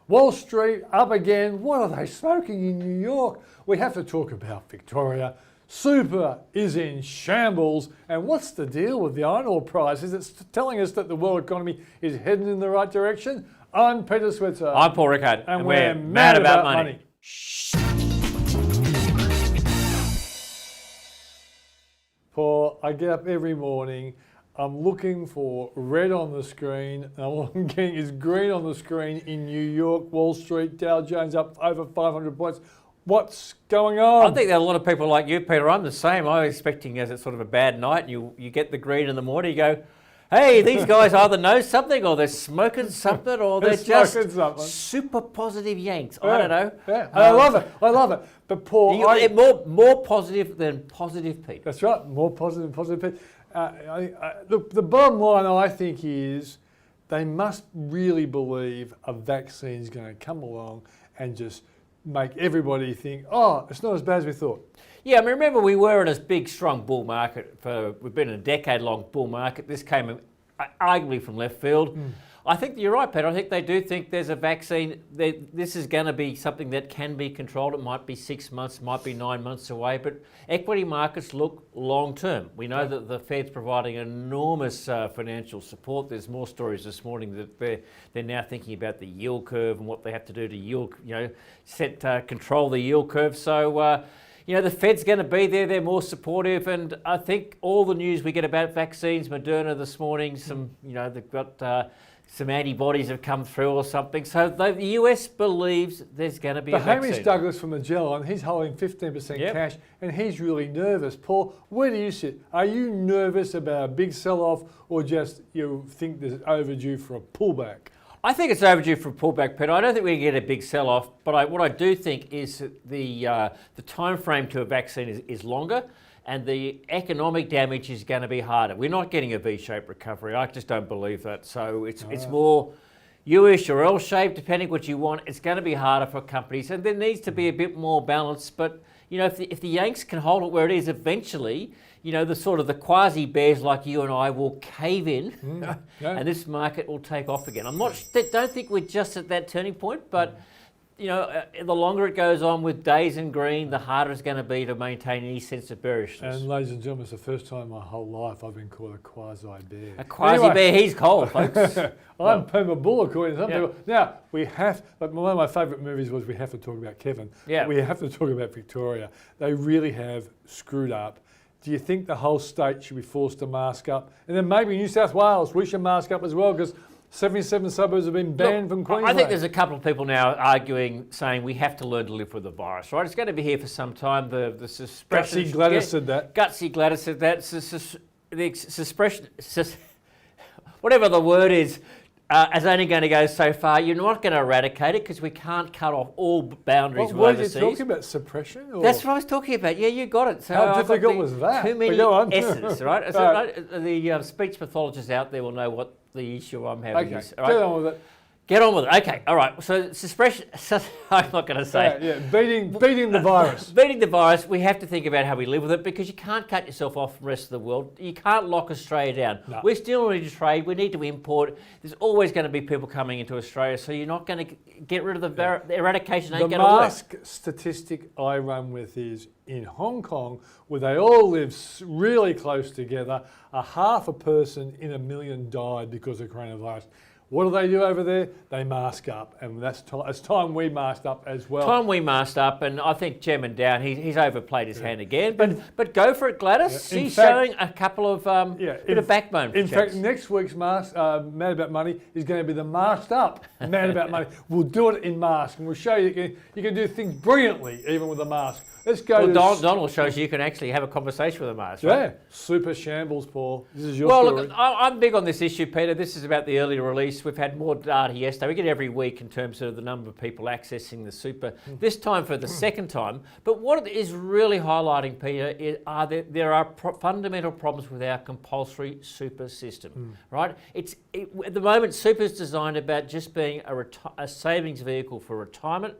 Wall Street up again. What are they smoking in New York? We have to talk about Victoria. Super is in shambles. And what's the deal with the iron ore prices? It's telling us that the world economy is heading in the right direction. I'm Peter Switzer. I'm Paul Rickard. And we're mad about money. Paul, I get up every morning. I'm looking for red on the screen, and all I'm getting is green on the screen in New York, Wall Street, Dow Jones up over 500 points. What's going on? I think there are a lot of people like you, Peter. I'm the same. I'm expecting as it's sort of a bad night, and you get the green in the morning, you go, hey, these guys either know something or they're smoking something or they're just super positive Yanks. Yeah, I don't know. Yeah, I love it. I love it. But Paul, more positive than positive Pete. That's right. More positive than positive Pete. Look, the bottom line, I think, is they must really believe a vaccine is going to come along and just make everybody think, oh, it's not as bad as we thought. Yeah, I mean, remember we were in a big, strong bull market. We've been in a decade-long bull market. This came arguably from left field. I think you're right, Peter. I think they do think there's a vaccine. This is going to be something that can be controlled. It might be 6 months, might be 9 months away, but equity markets look long-term. We know that the Fed's providing enormous financial support. There's more stories this morning that they're now thinking about the yield curve and what they have to do to control the yield curve. So, the Fed's going to be there. They're more supportive, and I think all the news we get about vaccines, Moderna this morning, they've got some antibodies have come through or something. So the US believes there's going to be a vaccine. Hamish Douglas from Magellan, he's holding 15% cash, and he's really nervous. Paul, where do you sit? Are you nervous about a big sell-off, or just you think there's overdue for a pullback? I think it's overdue for a pullback, Peter. I don't think we can get a big sell-off, but what I do think is that the time frame to a vaccine is longer, and the economic damage is going to be harder. We're not getting a V-shaped recovery. I just don't believe that. So it's more U-ish or L-shaped, depending what you want. It's going to be harder for companies, and there needs to be a bit more balance. But if the Yanks can hold it where it is, eventually, the quasi bears like you and I will cave in, and this market will take off again. Don't think we're just at that turning point, but the longer it goes on with days in green, the harder it's going to be to maintain any sense of bearishness. And ladies and gentlemen, it's the first time in my whole life I've been called a quasi bear. A quasi bear, he's cold, folks. I'm Puma Bull, according to some people. Now, one of my favourite movies was We Have to Talk About Kevin. Yeah. We have to talk about Victoria. They really have screwed up. Do you think the whole state should be forced to mask up? And then maybe New South Wales, we should mask up as well, because 77 suburbs have been banned from Queensland. I think there's a couple of people now saying we have to learn to live with the virus, right? It's going to be here for some time. The suppression. Gutsy Gladys said that. Gutsy Gladys said that. The suppression, whatever the word is only going to go so far. You're not going to eradicate it because we can't cut off all boundaries what overseas. What are you talking about, suppression? Or? That's what I was talking about. Yeah, you got it. So how difficult was that? Too many S's, right? The speech pathologists out there will know what the issue I'm having is. Right? Get on with it. Get on with it. Okay, all right. So suppression, I'm not going to say. Beating the virus. Beating the virus, we have to think about how we live with it, because you can't cut yourself off from the rest of the world. You can't lock Australia down. No. We still need to trade. We need to import. There's always going to be people coming into Australia, so you're not going to get rid of the eradication ain't going to work. The mask statistic I run with is in Hong Kong, where they all live really close together, half a person in 1 million died because of coronavirus. What do they do over there? They mask up, and it's time we masked up as well. Time we masked up, and I think Chairman Down, he's overplayed his hand again. But go for it, Gladys. Yeah. She's showing a couple of bit of backbone. In fact, next week's Mad About Money is going to be the masked up Mad About Money. We'll do it in mask, and we'll show you can do things brilliantly even with a mask. Let's go. Well, Donald shows you can actually have a conversation with a mask, right? Yeah, super shambles, Paul. This is your story. Look, I'm big on this issue, Peter. This is about the early release. We've had more data yesterday. We get every week in terms of the number of people accessing the super. This time for the second time. But what it is really highlighting, Peter, there are fundamental problems with our compulsory super system, right? At the moment, super is designed about just being a savings vehicle for retirement,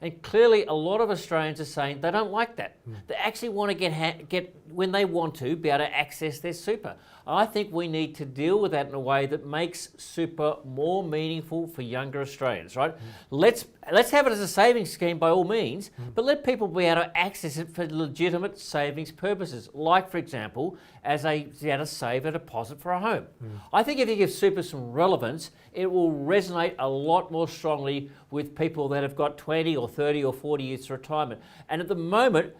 and clearly a lot of Australians are saying they don't like that. They actually want to get when they want to be able to access their super. I think we need to deal with that in a way that makes super more meaningful for younger Australians, right? Let's have it as a savings scheme by all means, but let people be able to access it for legitimate savings purposes, like, for example, as to save a deposit for a home. I think if you give super some relevance, it will resonate a lot more strongly with people that have got 20 or 30 or 40 years to retirement. And at the moment,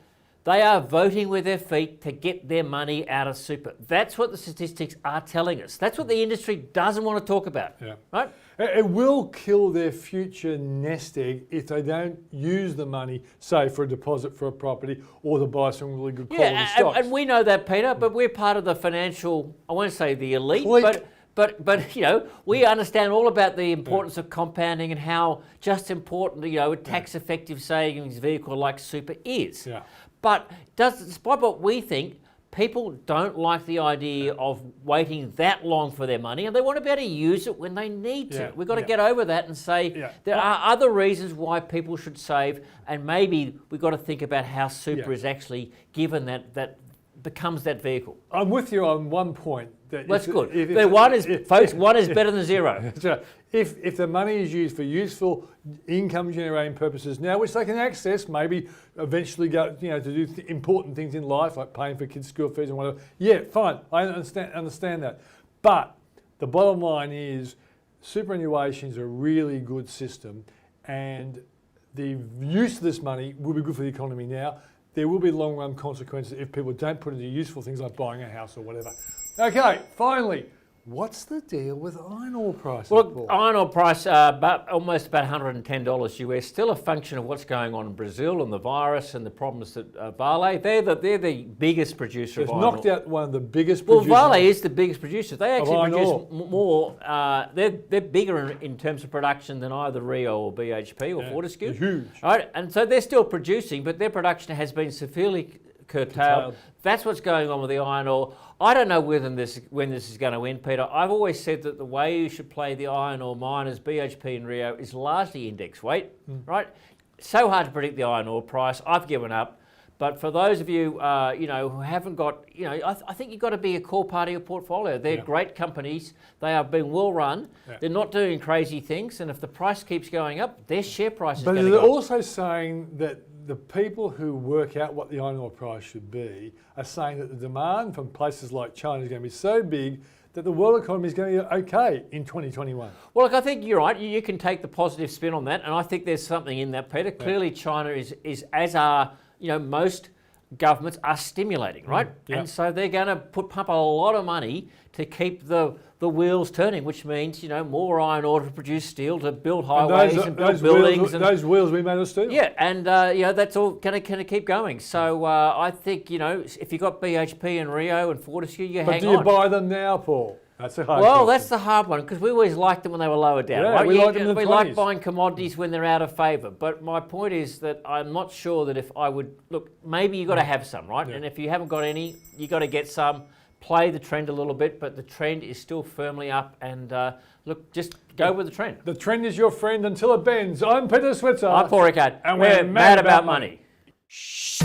they are voting with their feet to get their money out of super. That's what the statistics are telling us. That's what the industry doesn't want to talk about, right? It will kill their future nest egg if they don't use the money, say, for a deposit for a property or to buy some really good quality stocks. And we know that, Peter, but we're part of the financial, I won't say the elite, but you know, we understand all about the importance of compounding and how just important, you know, a tax-effective savings vehicle like super is. But despite what we think, people don't like the idea of waiting that long for their money, and they want to be able to use it when they need to. We've got to get over that and say there are other reasons why people should save, and maybe we've got to think about how super is actually given that becomes that vehicle. I'm with you on one point. That's good. One is better than zero. If the money is used for useful income generating purposes now, which they can access, maybe eventually go, you know, to do important things in life like paying for kids' school fees and whatever. Yeah, fine. I understand that. But the bottom line is, superannuation is a really good system, and the use of this money will be good for the economy now. There will be long-run consequences if people don't put it into useful things like buying a house or whatever. Okay, finally, what's the deal with iron ore prices? Well, iron ore price almost about $110 US, still a function of what's going on in Brazil and the virus and the problems at Vale. They're the biggest producer of iron ore. It's knocked out one of the biggest producers. Well, Vale is the biggest producer. They actually produce more. They're bigger in terms of production than either Rio or BHP or Fortescue. Huge. Right? And so they're still producing, but their production has been severely curtailed. That's what's going on with the iron ore. I don't know when this is going to end, Peter. I've always said that the way you should play the iron ore miners, BHP and Rio, is largely index weight, right? So hard to predict the iron ore price. I've given up. But for those of you, who haven't got, I think you've got to be a core part of your portfolio. They're great companies. They are being well run. They're not doing crazy things. And if the price keeps going up, their share price is going to go up. But they're also saying that the people who work out what the iron ore price should be are saying that the demand from places like China is going to be so big that the world economy is going to be okay in 2021. Well, look, I think you're right. You can take the positive spin on that, and I think there's something in that, Peter. Clearly, China is as are most governments are stimulating, right? And so they're going to pump a lot of money to keep the wheels turning, which means more iron ore to produce steel, to build highways and build buildings. Those wheels we made of steel. Yeah, and that's all going to keep going. So I think if you've got BHP and Rio and Fortescue, you hang on. But do you buy them now, Paul? That's a hard question. That's the hard one, because we always liked them when they were lower down. Yeah, right? we liked them in the 20s. We like buying commodities when they're out of favour. But my point is that I'm not sure that if I would look, maybe you've got to have some, right? And if you haven't got any, you've got to get some. Play the trend a little bit, but the trend is still firmly up. And look, just go with the trend. The trend is your friend until it bends. I'm Peter Switzer. I'm Paul Rickard. And we're mad about money. Shh.